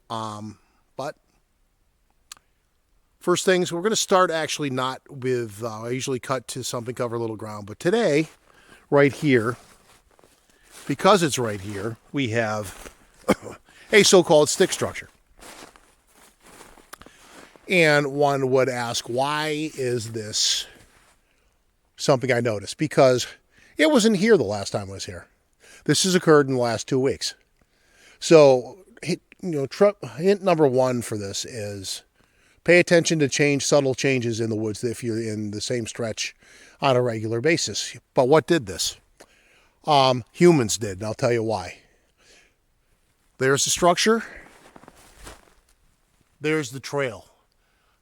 But first things, we're going to start actually not with, I usually cut to something, cover a little ground. But today, right here, because it's right here, we have a so-called stick structure. And one would ask, why is this something I noticed? Because it wasn't here the last time I was here. This has occurred in the last 2 weeks. So, hint number one for this is pay attention to subtle changes in the woods if you're in the same stretch on a regular basis. But what did this? Humans did, and I'll tell you why. There's the structure. There's the trail.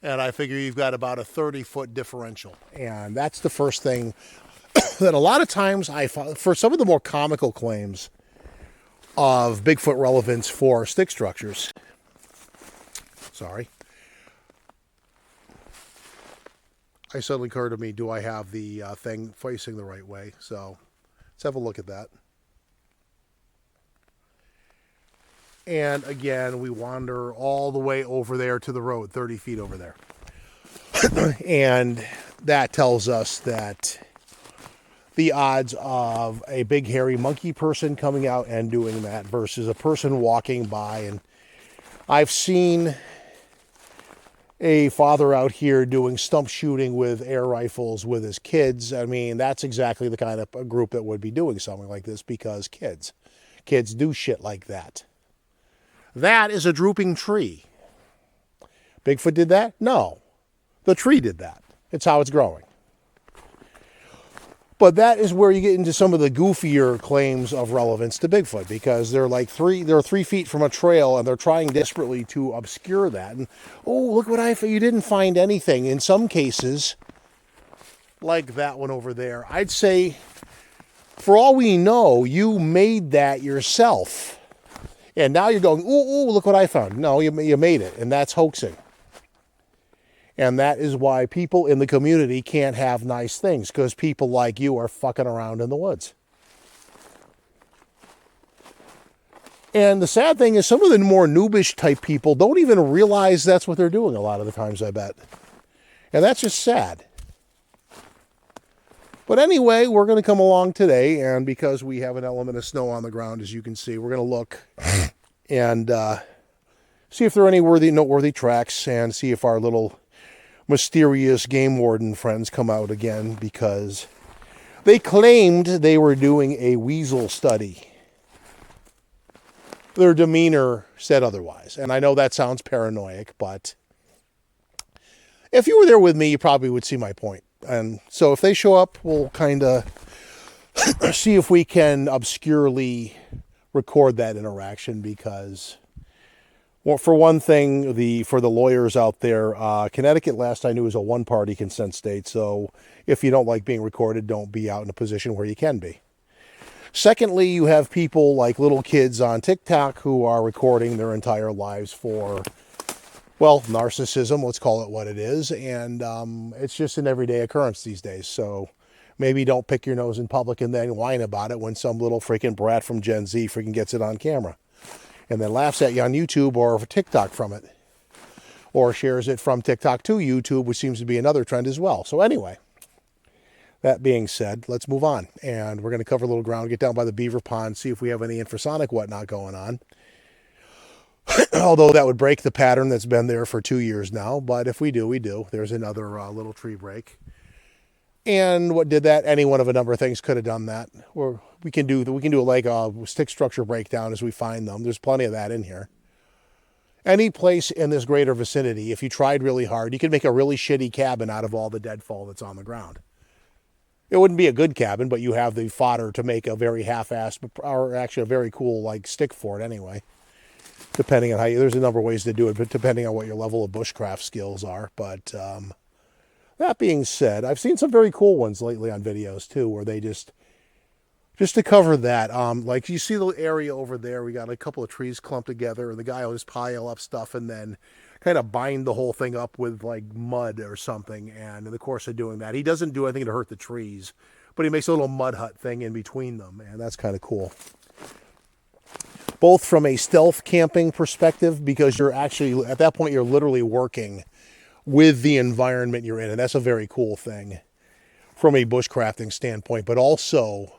And I figure you've got about a 30-foot differential. And that's the first thing that a lot of times I find, for some of the more comical claims of Bigfoot relevance for stick structures. Sorry. It suddenly occurred to me, do I have the thing facing the right way? So let's have a look at that. And again, we wander all the way over there to the road, 30 feet over there. And that tells us that the odds of a big hairy monkey person coming out and doing that versus a person walking by. And I've seen a father out here doing stump shooting with air rifles with his kids. I mean, that's exactly the kind of a group that would be doing something like this, because kids do shit like that. That is a drooping tree. Bigfoot did that? No. The tree did that. It's how it's growing. But that is where you get into some of the goofier claims of relevance to Bigfoot, because they're 3 feet from a trail and they're trying desperately to obscure that. And, oh, look what you didn't find anything. In some cases, like that one over there, I'd say, for all we know, you made that yourself. And now you're going, ooh, look what I found. No, you made it, and that's hoaxing. And that is why people in the community can't have nice things, because people like you are fucking around in the woods. And the sad thing is, some of the more noobish type people don't even realize that's what they're doing a lot of the times, I bet. And that's just sad. But anyway, we're going to come along today, and because we have an element of snow on the ground, as you can see, we're going to look and see if there are any noteworthy tracks, and see if our little mysterious game warden friends come out again, because they claimed they were doing a weasel study. Their demeanor said otherwise, and I know that sounds paranoid, but if you were there with me, you probably would see my point. And so if they show up, we'll kind of see if we can obscurely record that interaction, because, well, for one thing, for the lawyers out there, Connecticut, last I knew, is a one-party consent state. So if you don't like being recorded, don't be out in a position where you can be. Secondly, you have people like little kids on TikTok who are recording their entire lives for, well, narcissism, let's call it what it is. And it's just an everyday occurrence these days. So maybe don't pick your nose in public and then whine about it when some little freaking brat from Gen Z freaking gets it on camera and then laughs at you on YouTube or TikTok from it, or shares it from TikTok to YouTube, which seems to be another trend as well. So anyway, that being said, let's move on. And we're going to cover a little ground, get down by the beaver pond, see if we have any infrasonic whatnot going on. Although that would break the pattern that's been there for 2 years now. But if we do, we do. There's another little tree break. And what did that? Any one of a number of things could have done that. Or we can do like a stick structure breakdown as we find them. There's plenty of that in here. Any place in this greater vicinity, if you tried really hard, you could make a really shitty cabin out of all the deadfall that's on the ground. It wouldn't be a good cabin, but you have the fodder to make a very half-assed, or actually a very cool like stick fort anyway. Depending on there's a number of ways to do it, but depending on what your level of bushcraft skills are. But that being said, I've seen some very cool ones lately on videos too, where they just to cover that, like you see the area over there, we got a couple of trees clumped together, and the guy will just pile up stuff and then kind of bind the whole thing up with like mud or something. And in the course of doing that, he doesn't do anything to hurt the trees, but he makes a little mud hut thing in between them, and that's kind of cool. both from a stealth camping perspective, because you're actually, at that point, you're literally working with the environment you're in. And that's a very cool thing from a bushcrafting standpoint. But also,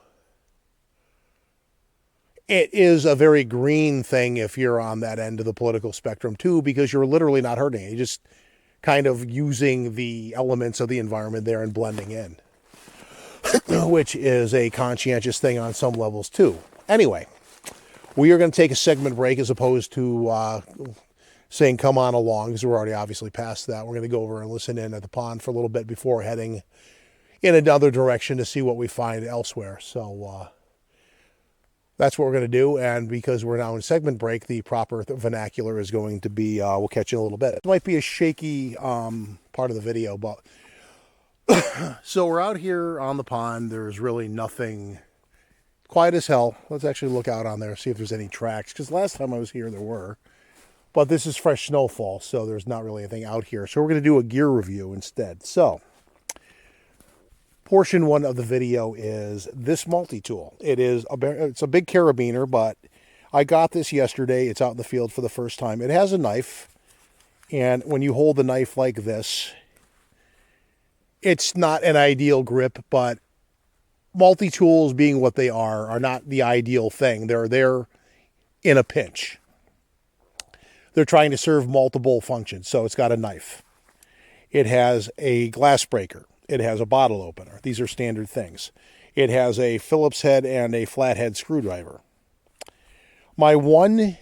it is a very green thing if you're on that end of the political spectrum too, because you're literally not hurting it. You're just kind of using the elements of the environment there and blending in, which is a conscientious thing on some levels too. Anyway, we are going to take a segment break as opposed to saying come on along, because we're already obviously past that. We're going to go over and listen in at the pond for a little bit before heading in another direction to see what we find elsewhere. So that's what we're going to do. And because we're now in segment break, the proper vernacular is going to be, we'll catch you in a little bit. It might be a shaky part of the video, but so we're out here on the pond. There's really nothing, quiet as hell. Let's actually look out on there, see if there's any tracks, because last time I was here there were. But this is fresh snowfall, so there's not really anything out here. So we're going to do a gear review instead. So portion one of the video is this multi-tool. It's a big carabiner, but I got this yesterday. It's out in the field for the first time. It has a knife, and when you hold the knife like this, it's not an ideal grip, but multi-tools being what they are not the ideal thing. They're there in a pinch. They're trying to serve multiple functions. So it's got a knife. It has a glass breaker. It has a bottle opener. These are standard things. It has a Phillips head and a flathead screwdriver. My one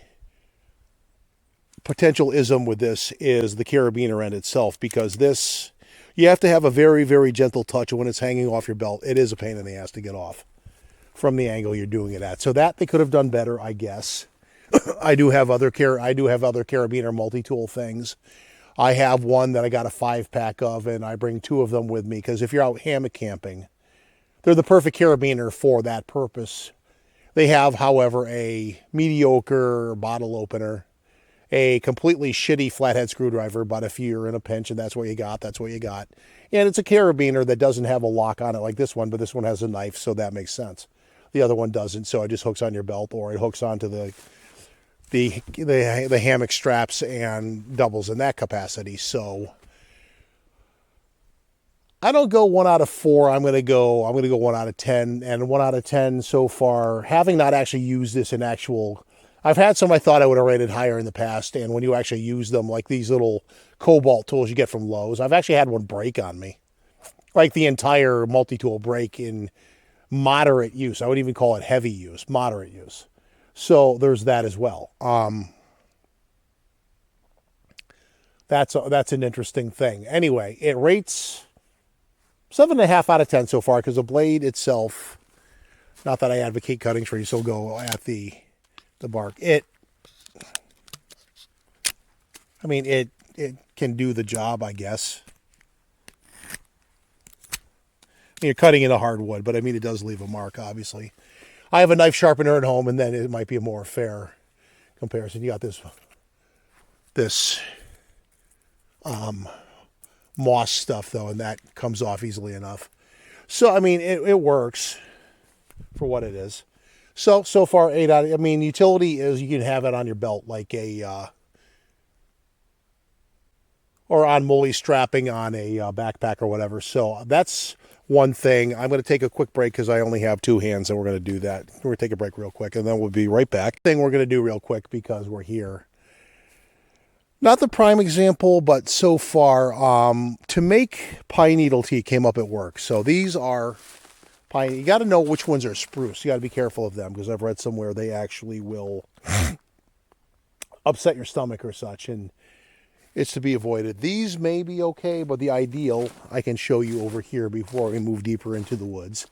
potential ism with this is the carabiner end itself, because this, you have to have a very, very gentle touch when it's hanging off your belt. It is a pain in the ass to get off from the angle you're doing it at. So that they could have done better, I guess. I do have other carabiner multi-tool things. I have one that I got a 5-pack of, and I bring 2 of them with me, because if you're out hammock camping, they're the perfect carabiner for that purpose. They have, however, a mediocre bottle opener, a completely shitty flathead screwdriver, but if you're in a pinch and that's what you got, that's what you got. And it's a carabiner that doesn't have a lock on it like this one, but this one has a knife, so that makes sense. The other one doesn't, so it just hooks on your belt, or it hooks onto the hammock straps and doubles in that capacity. So I don't go 1 out of 4. I'm going to go 1 out of 10, and 1 out of 10 so far, having not actually used this in actual, I've had some I thought I would have rated higher in the past. And when you actually use them, like these little Cobalt tools you get from Lowe's, I've actually had one break on me, like the entire multi-tool break in moderate use. I wouldn't even call it heavy use, moderate use. So there's that as well. That's an interesting thing. Anyway, it rates 7.5 out of 10 so far, because the blade itself, not that I advocate cutting trees, so go at the bark. It can do the job, I guess. You're cutting into hardwood, but it does leave a mark, obviously. I have a knife sharpener at home, and then it might be a more fair comparison. You got this moss stuff, though, and that comes off easily enough. So, it works for what it is. So far, 8 out of, utility is you can have it on your belt like or on mully strapping on a backpack or whatever. So that's one thing. I'm going to take a quick break because I only have 2 hands, and we're going to do that. We're going to take a break real quick, and then we'll be right back. Thing we're going to do real quick because we're here. Not the prime example, but so far, to make pine needle tea came up at work. So these are pine. You got to know which ones are spruce. You got to be careful of them, because I've read somewhere they actually will upset your stomach or such, and it's to be avoided. These may be okay, but the ideal I can show you over here before we move deeper into the woods.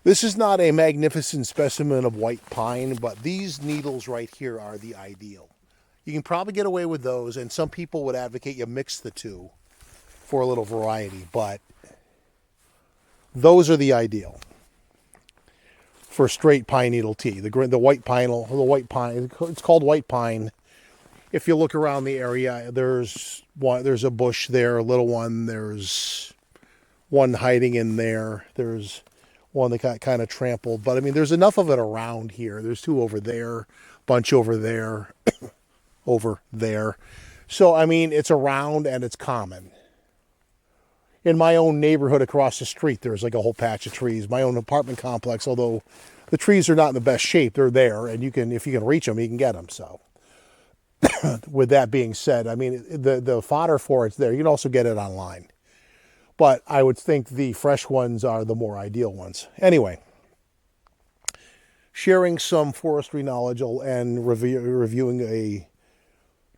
This is not a magnificent specimen of white pine, but these needles right here are the ideal. You can probably get away with those, and some people would advocate you mix the two for a little variety, but those are the ideal for straight pine needle tea. The white pine, it's called white pine. If you look around the area, there's a bush there, a little one. There's one hiding in there. There's one that got kind of trampled. But I mean, there's enough of it around here. There's 2 over there, bunch over there, over there. So, I mean, it's around and it's common. In my own neighborhood across the street, there's like a whole patch of trees. My own apartment complex, although the trees are not in the best shape, they're there, and if you can reach them, you can get them. So, with that being said, I mean, the fodder for it's there. You can also get it online. But I would think the fresh ones are the more ideal ones. Anyway, sharing some forestry knowledge and reviewing a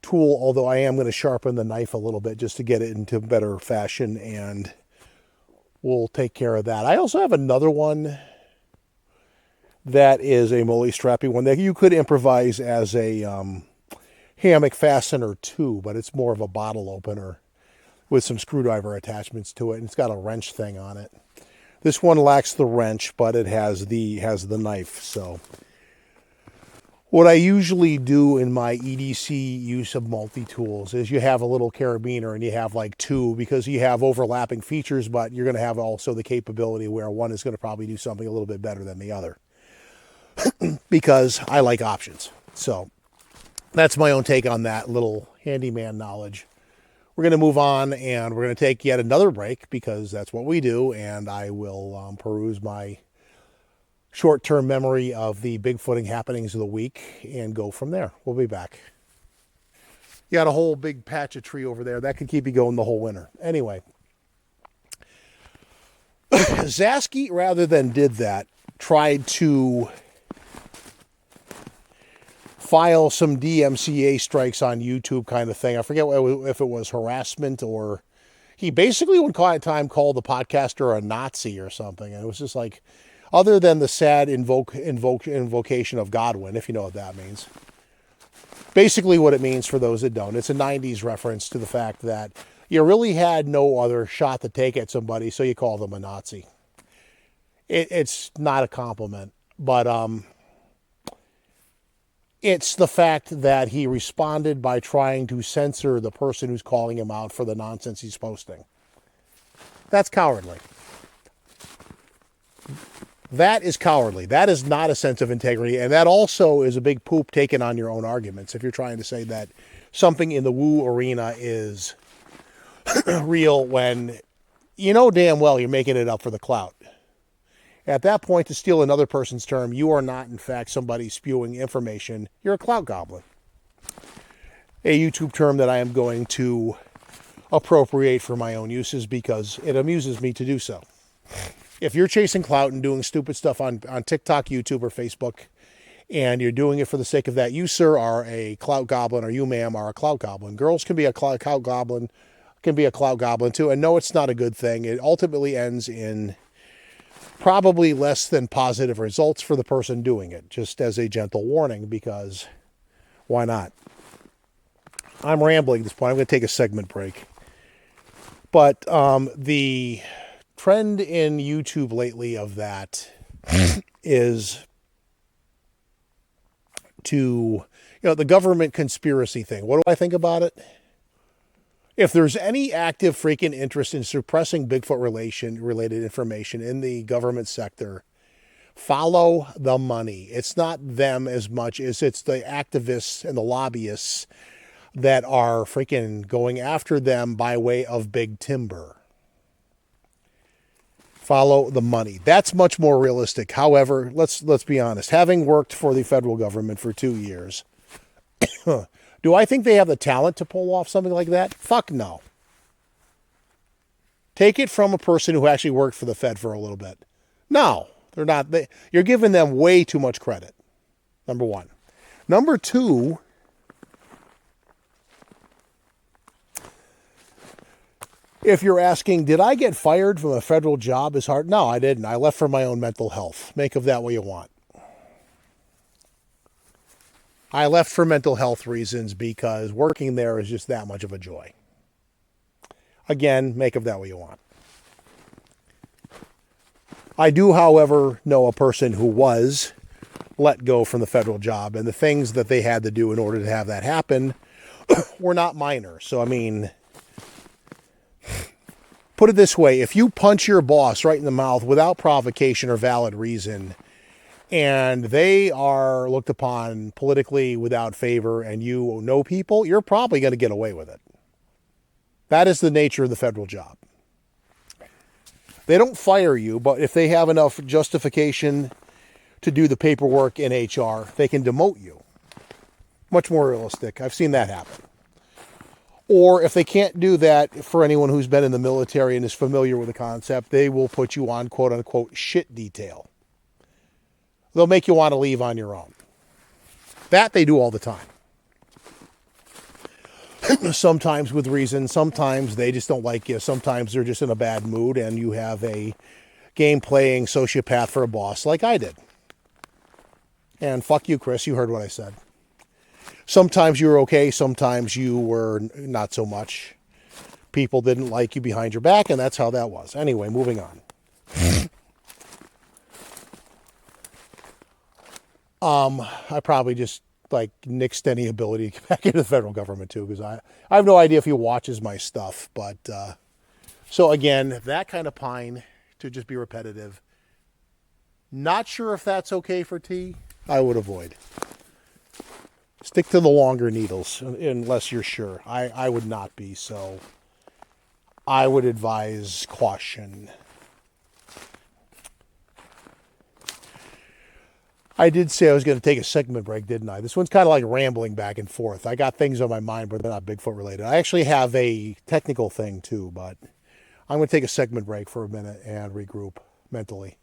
tool, although I am going to sharpen the knife a little bit just to get it into better fashion, and we'll take care of that. I also have another one that is a Molly strappy one that you could improvise as a hammock fastener too, but it's more of a bottle opener with some screwdriver attachments to it, and it's got a wrench thing on it. This one lacks the wrench, but it has the knife. So what I usually do in my EDC use of multi-tools is you have a little carabiner and you have like 2 because you have overlapping features, but you're going to have also the capability where one is going to probably do something a little bit better than the other because I like options. So that's my own take on that little handyman knowledge. We're going to move on and we're going to take yet another break because that's what we do, and I will peruse my short-term memory of the Bigfooting happenings of the week and go from there. We'll be back. You got a whole big patch of tree over there. That could keep you going the whole winter. Anyway, Zasky, rather than did that, tried to file some DMCA strikes on YouTube kind of thing. I forget if it was harassment or he basically one time called the podcaster a Nazi or something. And it was just like, other than the sad invocation of Godwin, if you know what that means. Basically what it means for those that don't, it's a 90s reference to the fact that you really had no other shot to take at somebody, so you call them a Nazi. It's not a compliment, but it's the fact that he responded by trying to censor the person who's calling him out for the nonsense he's posting. That's cowardly. That is cowardly. That is not a sense of integrity. And that also is a big poop taken on your own arguments. If you're trying to say that something in the woo arena is real when you know damn well you're making it up for the clout. At that point, to steal another person's term, you are not, in fact, somebody spewing information. You're a clout goblin. A YouTube term that I am going to appropriate for my own uses because it amuses me to do so. If you're chasing clout and doing stupid stuff on TikTok, YouTube, or Facebook, and you're doing it for the sake of that, you, sir, are a clout goblin, or you, ma'am, are a clout goblin. Girls can be a clout goblin, can be a clout goblin, too. And no, it's not a good thing. It ultimately ends in probably less than positive results for the person doing it, just as a gentle warning, because why not? I'm rambling at this point. I'm going to take a segment break. But the trend in YouTube lately of that is to, the government conspiracy thing. What do I think about it? If there's any active freaking interest in suppressing Bigfoot related information in the government sector, follow the money. It's not them as much as it's the activists and the lobbyists that are freaking going after them by way of big timber. Follow the money. That's much more realistic. However, let's be honest. Having worked for the federal government for 2 years, do I think they have the talent to pull off something like that? Fuck no. Take it from a person who actually worked for the Fed for a little bit. No, they're not. You're giving them way too much credit. Number one. Number two, if you're asking, did I get fired from a federal job as hard? No, I didn't. I left for my own mental health. Make of that what you want. I left for mental health reasons because working there is just that much of a joy. Again, make of that what you want. I do, however, know a person who was let go from the federal job, and the things that they had to do in order to have that happen were not minor. So, I mean, Put it this way, if you punch your boss right in the mouth without provocation or valid reason, and they are looked upon politically without favor and you know people, you're probably going to get away with it. That is the nature of the federal job. They don't fire you, but if they have enough justification to do the paperwork in HR, they can demote you. Much more realistic. I've seen that happen. Or if they can't do that, for anyone who's been in the military and is familiar with the concept, they will put you on quote unquote shit detail. They'll make you want to leave on your own. That they do all the time. Sometimes with reason, sometimes they just don't like you, sometimes they're just in a bad mood and you have a game-playing sociopath for a boss like I did. And fuck you, Chris, you heard what I said. Sometimes you were okay, sometimes you were not so much. People didn't like you behind your back, and that's how that was. Anyway, moving on. I probably just like nixed any ability to get back into the federal government too, because I have no idea if he watches my stuff. But so again, that kind of pine, to just be repetitive. Not sure if that's okay for tea. I would avoid. Stick to the longer needles unless you're sure. I would not be, so I would advise caution. I did say I was going to take a segment break, didn't I? This one's kind of like rambling back and forth. I got things on my mind, but they're not Bigfoot related. I actually have a technical thing too, but I'm going to take a segment break for a minute and regroup mentally,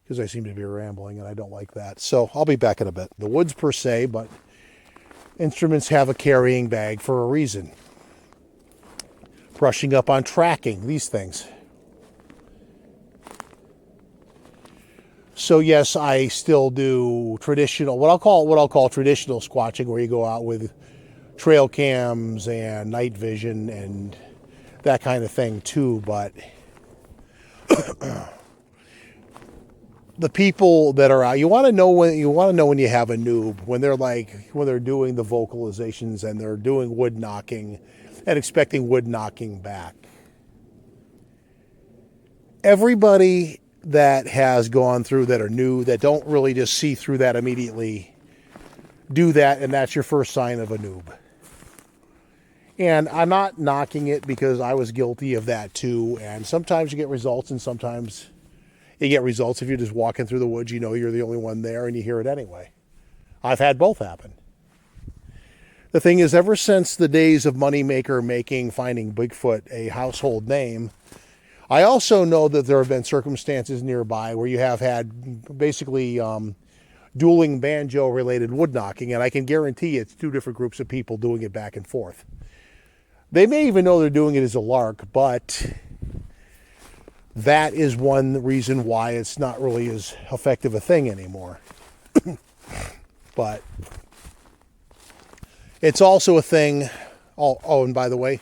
because I seem to be rambling and I don't like that. So I'll be back in a bit. The woods per se, but instruments have a carrying bag for a reason. Brushing up on tracking, these things. So yes, I still do traditional, what I'll call traditional squatching, where you go out with trail cams and night vision and that kind of thing too, but the people that are out, you want to know when you have a noob, when they're doing the vocalizations and they're doing wood knocking and expecting wood knocking back. Everybody that has gone through, that are new, that don't really just see through that immediately, do that, and that's your first sign of a noob. And I'm not knocking it, because I was guilty of that too, and sometimes you get results and sometimes you get results if you're just walking through the woods, you know you're the only one there and you hear it anyway. I've had both happen. The thing is, ever since the days of Moneymaker making Finding Bigfoot a household name, I also know that there have been circumstances nearby where you have had basically dueling banjo-related wood knocking, and I can guarantee it's two different groups of people doing it back and forth. They may even know they're doing it as a lark, but that is one reason why it's not really as effective a thing anymore. But it's also a thing. Oh, and by the way,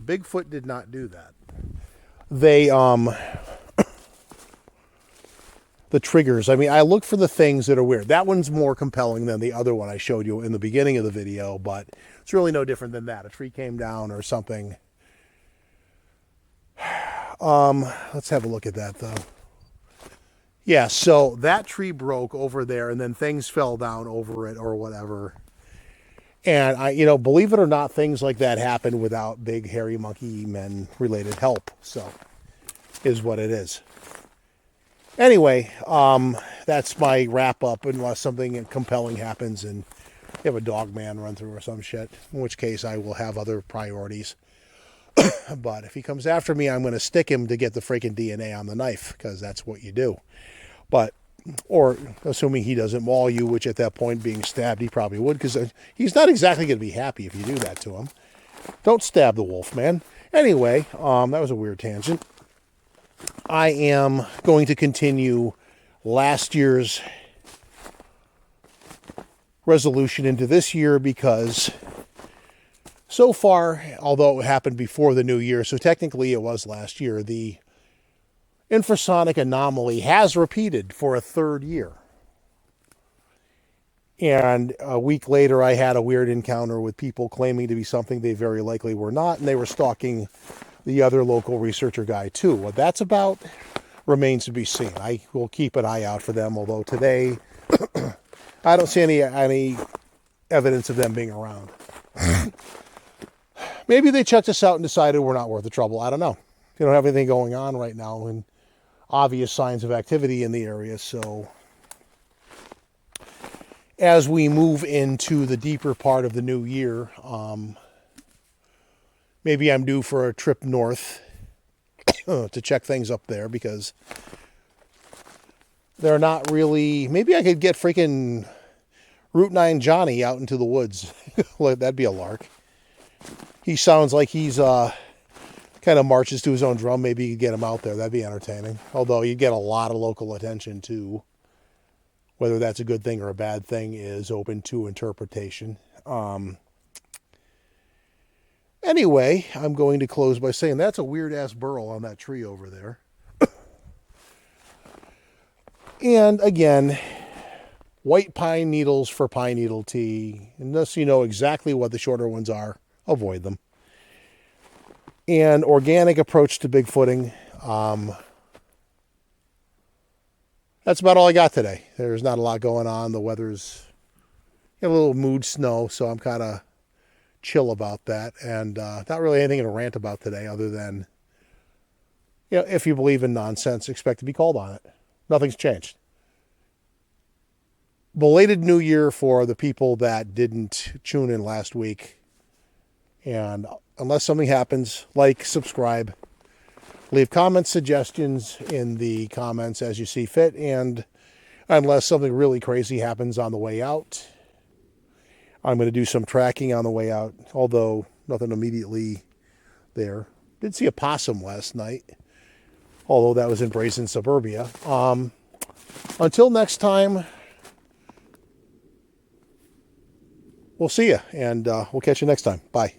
Bigfoot did not do that. They, the triggers, I mean, I look for the things that are weird. That one's more compelling than the other one I showed you in the beginning of the video, but it's really no different than that. A tree came down or something. Let's have a look at that though. Yeah, so that tree broke over there and then things fell down over it or whatever. And believe it or not, things like that happen without big hairy monkey men related help. So is what it is. Anyway, that's my wrap up, unless something compelling happens and you have a dog man run through or some shit, in which case I will have other priorities. But if he comes after me, I'm going to stick him to get the freaking DNA on the knife, because that's what you do. But, or assuming he doesn't maul you, which at that point, being stabbed, he probably would, because he's not exactly going to be happy if you do that to him. Don't stab the wolf, man. Anyway, that was a weird tangent. I am going to continue last year's resolution into this year, because so far, although it happened before the new year, so technically it was last year, the infrasonic anomaly has repeated for a third year. And a week later, I had a weird encounter with people claiming to be something they very likely were not, and they were stalking the other local researcher guy too. What that's about remains to be seen. I will keep an eye out for them, although today I don't see any evidence of them being around. Maybe they checked us out and decided we're not worth the trouble. I don't know. They don't have anything going on right now and obvious signs of activity in the area. So as we move into the deeper part of the new year, maybe I'm due for a trip north to check things up there, because they're not really... Maybe I could get freaking Route 9 Johnny out into the woods. That'd be a lark. He sounds like he's kind of marches to his own drum. Maybe you could get him out there. That'd be entertaining. Although you get a lot of local attention too. Whether that's a good thing or a bad thing is open to interpretation. Anyway, I'm going to close by saying that's a weird-ass burl on that tree over there. And again, white pine needles for pine needle tea. Unless you know exactly what the shorter ones are, avoid them. And organic approach to bigfooting. That's about all I got today. There's not a lot going on. The weather's a little mood snow, so I'm kind of chill about that. And not really anything to rant about today other than, if you believe in nonsense, expect to be called on it. Nothing's changed. Belated New Year for the people that didn't tune in last week. And unless something happens, like, subscribe, leave comments, suggestions in the comments as you see fit. And unless something really crazy happens on the way out, I'm going to do some tracking on the way out, although nothing immediately there. Did see a possum last night, although that was in Brazen Suburbia. Until next time, we'll see you, and we'll catch you next time. Bye.